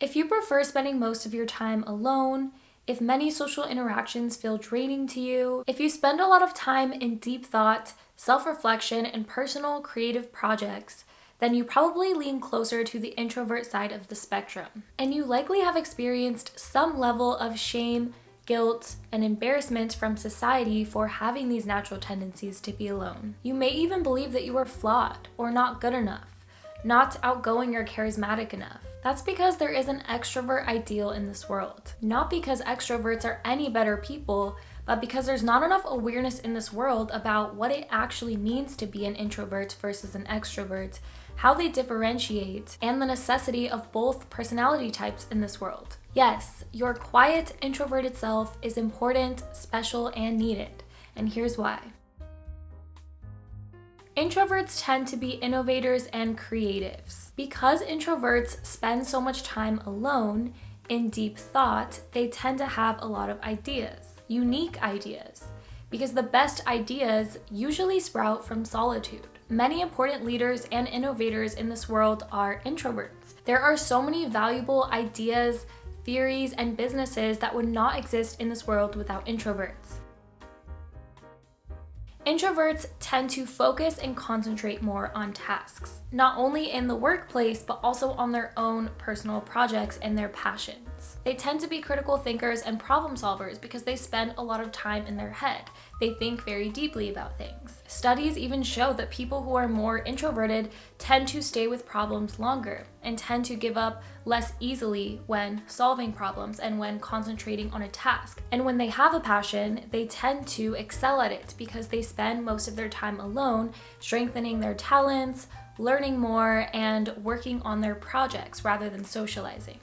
If you prefer spending most of your time alone, if many social interactions feel draining to you, if you spend a lot of time in deep thought, self-reflection, and personal creative projects, then you probably lean closer to the introvert side of the spectrum. And you likely have experienced some level of shame, guilt, and embarrassment from society for having these natural tendencies to be alone. You may even believe that you are flawed or not good enough, not outgoing or charismatic enough. That's because there is an extrovert ideal in this world. Not because extroverts are any better people, but because there's not enough awareness in this world about what it actually means to be an introvert versus an extrovert, how they differentiate, and the necessity of both personality types in this world. Yes, your quiet, introverted self is important, special, and needed, and here's why. Introverts tend to be innovators and creatives. Because introverts spend so much time alone in deep thought, they tend to have a lot of ideas, unique ideas, because the best ideas usually sprout from solitude. Many important leaders and innovators in this world are introverts. There are so many valuable ideas, theories, and businesses that would not exist in this world without introverts. Introverts tend to focus and concentrate more on tasks, not only in the workplace, but also on their own personal projects and their passions. They tend to be critical thinkers and problem solvers because they spend a lot of time in their head. They think very deeply about things. Studies even show that people who are more introverted tend to stay with problems longer and tend to give up less easily when solving problems and when concentrating on a task. And when they have a passion, they tend to excel at it because they spend most of their time alone, strengthening their talents, learning more, and working on their projects rather than socializing.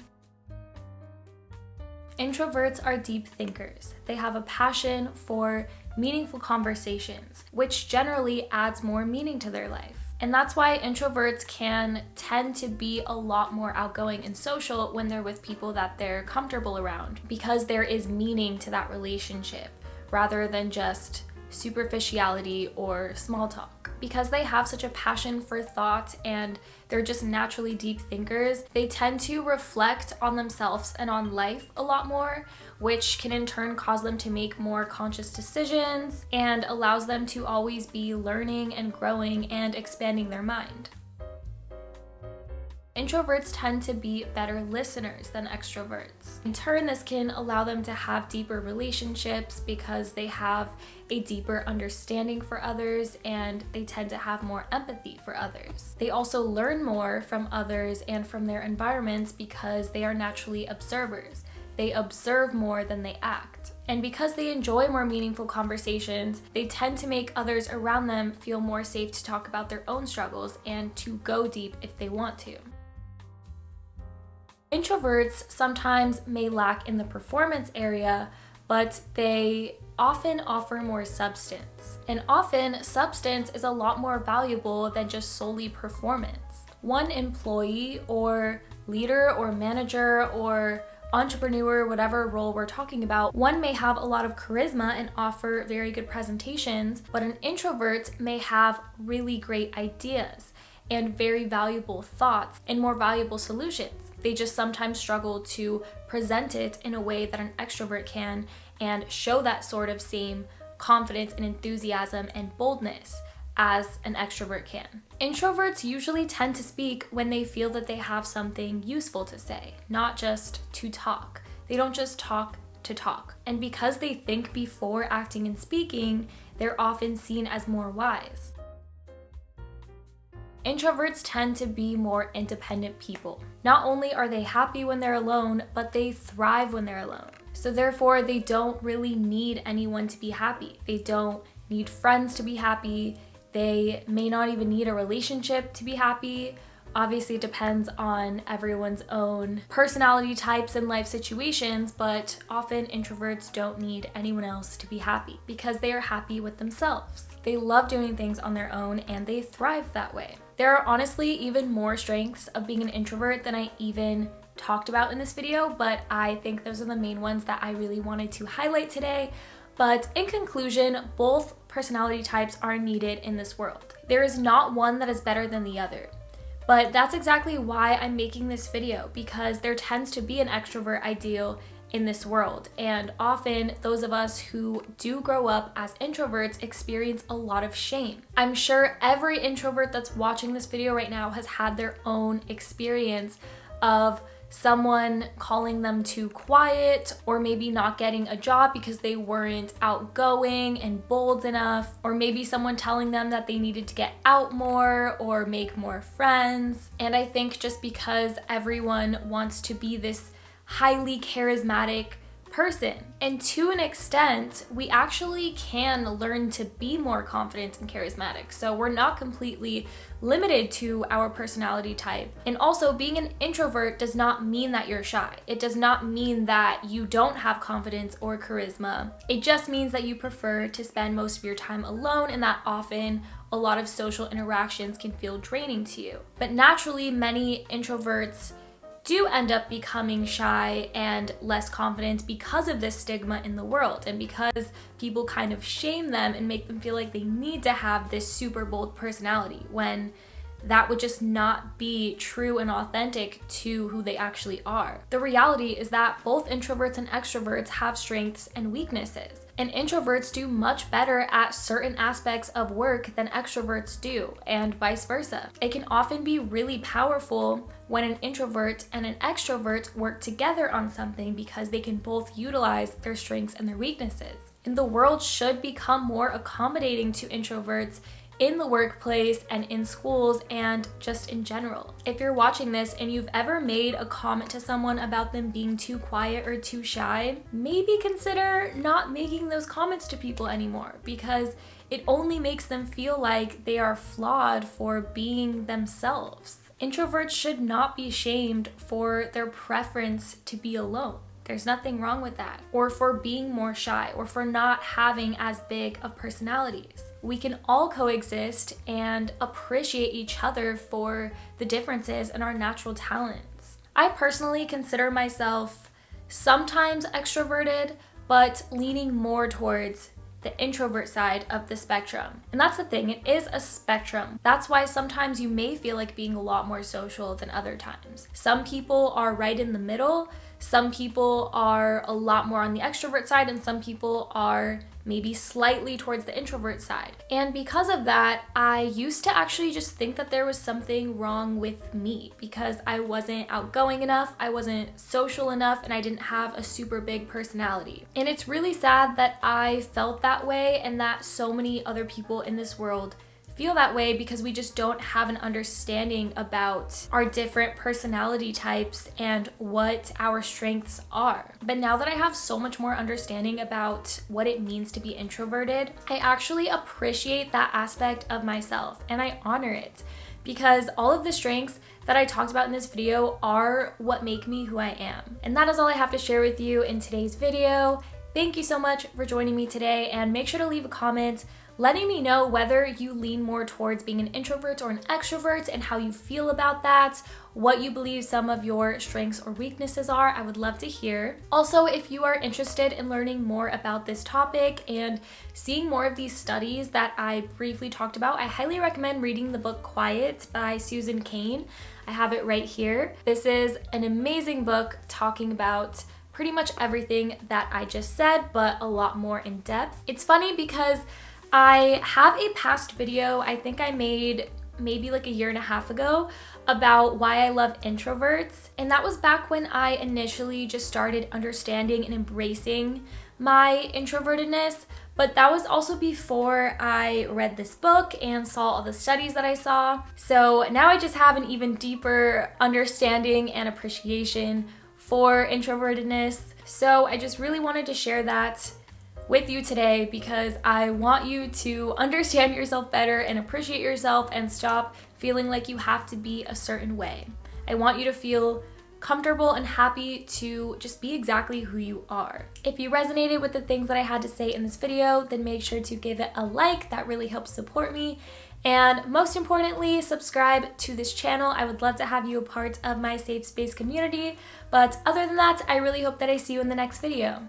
Introverts are deep thinkers. They have a passion for meaningful conversations, which generally adds more meaning to their life. And that's why introverts can tend to be a lot more outgoing and social when they're with people that they're comfortable around, because there is meaning to that relationship rather than just superficiality or small talk. Because they have such a passion for thought and they're just naturally deep thinkers, they tend to reflect on themselves and on life a lot more, which can in turn cause them to make more conscious decisions and allows them to always be learning and growing and expanding their mind. Introverts tend to be better listeners than extroverts. In turn, this can allow them to have deeper relationships because they have a deeper understanding for others and they tend to have more empathy for others. They also learn more from others and from their environments because they are naturally observers. They observe more than they act. And because they enjoy more meaningful conversations, they tend to make others around them feel more safe to talk about their own struggles and to go deep if they want to. Introverts sometimes may lack in the performance area, but they often offer more substance. And often, substance is a lot more valuable than just solely performance. One employee or leader or manager or entrepreneur, whatever role we're talking about, one may have a lot of charisma and offer very good presentations, but an introvert may have really great ideas and very valuable thoughts and more valuable solutions. They just sometimes struggle to present it in a way that an extrovert can and show that sort of same confidence and enthusiasm and boldness as an extrovert can. Introverts usually tend to speak when they feel that they have something useful to say, not just to talk. They don't just talk to talk. And because they think before acting and speaking, they're often seen as more wise. Introverts tend to be more independent people. Not only are they happy when they're alone, but they thrive when they're alone. So therefore, they don't really need anyone to be happy. They don't need friends to be happy. They may not even need a relationship to be happy. Obviously, it depends on everyone's own personality types and life situations, but often introverts don't need anyone else to be happy because they are happy with themselves. They love doing things on their own and they thrive that way. There are honestly even more strengths of being an introvert than I even talked about in this video, but I think those are the main ones that I really wanted to highlight today. But in conclusion, both personality types are needed in this world. There is not one that is better than the other. But that's exactly why I'm making this video, because there tends to be an extrovert ideal in this world. And often those of us who do grow up as introverts experience a lot of shame. I'm sure every introvert that's watching this video right now has had their own experience of someone calling them too quiet, or maybe not getting a job because they weren't outgoing and bold enough, or maybe someone telling them that they needed to get out more or make more friends. And I think just because everyone wants to be this highly charismatic person, and to an extent, we actually can learn to be more confident and charismatic. So we're not completely limited to our personality type. And also, being an introvert does not mean that you're shy. It does not mean that you don't have confidence or charisma. It just means that you prefer to spend most of your time alone, and that often a lot of social interactions can feel draining to you. But naturally, many introverts do end up becoming shy and less confident because of this stigma in the world, and because people kind of shame them and make them feel like they need to have this super bold personality, when that would just not be true and authentic to who they actually are. The reality is that both introverts and extroverts have strengths and weaknesses. And introverts do much better at certain aspects of work than extroverts do, and vice versa. It can often be really powerful when an introvert and an extrovert work together on something, because they can both utilize their strengths and their weaknesses. And the world should become more accommodating to introverts in the workplace and in schools and just in general. If you're watching this and you've ever made a comment to someone about them being too quiet or too shy, maybe consider not making those comments to people anymore, because it only makes them feel like they are flawed for being themselves. Introverts should not be shamed for their preference to be alone. There's nothing wrong with that, or for being more shy, or for not having as big of personalities. We can all coexist and appreciate each other for the differences in our natural talents. I personally consider myself sometimes extroverted, but leaning more towards the introvert side of the spectrum. And that's the thing, it is a spectrum. That's why sometimes you may feel like being a lot more social than other times. Some people are right in the middle. Some people are a lot more on the extrovert side, and some people are maybe slightly towards the introvert side. And because of that, I used to actually just think that there was something wrong with me, because I wasn't outgoing enough, I wasn't social enough, and I didn't have a super big personality. And it's really sad that I felt that way, and that so many other people in this world feel that way, because we just don't have an understanding about our different personality types and what our strengths are. But now that I have so much more understanding about what it means to be introverted, I actually appreciate that aspect of myself and I honor it, because all of the strengths that I talked about in this video are what make me who I am. And that is all I have to share with you in today's video. Thank you so much for joining me today, and make sure to leave a comment letting me know whether you lean more towards being an introvert or an extrovert and how you feel about that, what you believe some of your strengths or weaknesses are. I would love to hear. Also, if you are interested in learning more about this topic and seeing more of these studies that I briefly talked about, I highly recommend reading the book Quiet by Susan Cain. I have it right here. This is an amazing book talking about pretty much everything that I just said, but a lot more in depth. It's funny because I have a past video I think I made maybe like a year and a half ago about why I love introverts, and that was back when I initially just started understanding and embracing my introvertedness, but that was also before I read this book and saw all the studies that I saw. So now I just have an even deeper understanding and appreciation for introvertedness. So I just really wanted to share that with you today, because I want you to understand yourself better and appreciate yourself and stop feeling like you have to be a certain way. I want you to feel comfortable and happy to just be exactly who you are. If you resonated with the things that I had to say in this video, then make sure to give it a like. That really helps support me. And most importantly, subscribe to this channel. I would love to have you a part of my safe space community. But other than that, I really hope that I see you in the next video.